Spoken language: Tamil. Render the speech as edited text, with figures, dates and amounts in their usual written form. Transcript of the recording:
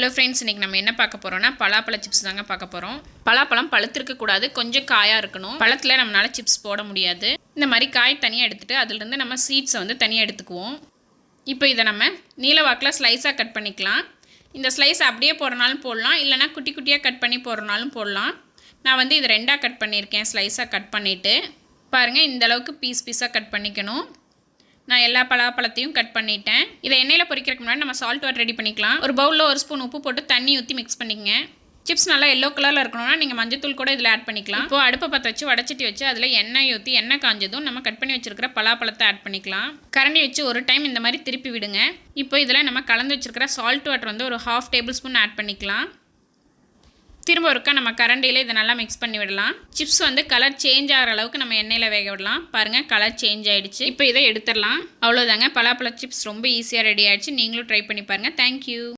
ஹலோ ஃப்ரெண்ட்ஸ், இன்றைக்கி நம்ம என்ன பார்க்க போகிறோம்னா பலாப்பழ சிப்ஸ் தாங்க பார்க்க போகிறோம். பலாப்பழம் பழுத்திருக்கக்கூடாது, கொஞ்சம் காயாக இருக்கணும். பழத்தில் நம்மளால் சிப்ஸ் போட முடியாது. இந்த மாதிரி காய் தனியாக எடுத்துகிட்டு அதிலிருந்து நம்ம சீட்ஸை வந்து தனியாக எடுத்துக்குவோம். இப்போ இதை நம்ம நீல வாக்கில் ஸ்லைஸாக கட் பண்ணிக்கலாம். இந்த ஸ்லைஸ் அப்படியே போடுறனாலும் போடலாம், இல்லைனா குட்டி குட்டியாக கட் பண்ணி போடுறனாலும் போடலாம். நான் வந்து இதை ரெண்டாக கட் பண்ணியிருக்கேன். ஸ்லைஸாக கட் பண்ணிவிட்டு பாருங்கள், இந்தளவுக்கு பீஸாக கட் பண்ணிக்கணும். நான் எல்லா பலாப்பழத்தையும் கட் பண்ணிட்டேன். இதை எண்ணெயில் பொரிக்கிறதுக்கு முன்னாடி நம்ம சால்ட் வாட்டர் ரெடி பண்ணிக்கலாம். ஒரு பவுலில் 1 ஸ்பூன் உப்பு போட்டு தண்ணி ஊற்றி மிக்ஸ் பண்ணிக்கங்க. சிப்ஸ் நல்லா எல்லோ கலரில் இருக்கணும்னா நீங்கள் மஞ்சத்தூள் கூட இதில் ஆட் பண்ணிக்கலாம். இப்போது அடுப்பை பற்ற வச்சு வடச்சட்டி வச்சு அதில் எண்ணெய் ஊற்றி எண்ணெய் காஞ்சதும் நம்ம கட் பண்ணி வச்சுருக்கிற பலாப்பழத்தை ஆட் பண்ணிக்கலாம். கரண்டி வச்சு ஒரு டைம் இந்த மாதிரி திருப்பி விடுங்க. இப்போ இதில் நம்ம கலந்து வச்சுருக்கிற சால்ட் வாட்டர் வந்து ஒரு 1/2 டேபிள் ஸ்பூன் ஆட் பண்ணிக்கலாம். திரும்ப ஒருக்கா நம்ம கரண்டியில் இதை நல்லா மிக்ஸ் பண்ணி விடலாம். சிப்ஸ் வந்து கலர் சேஞ்ச் ஆகிற அளவுக்கு நம்ம எண்ணெயில் வேக விடலாம். பாருங்கள், கலர் சேஞ்ச் ஆகிடுச்சு. இப்போ இதை எடுத்துடலாம். அவ்வளோதாங்க, பலாப்பழ சிப்ஸ் ரொம்ப ஈஸியாக ரெடி ஆகிடுச்சு. நீங்களும் ட்ரை பண்ணி பாருங்கள். தேங்க்யூ.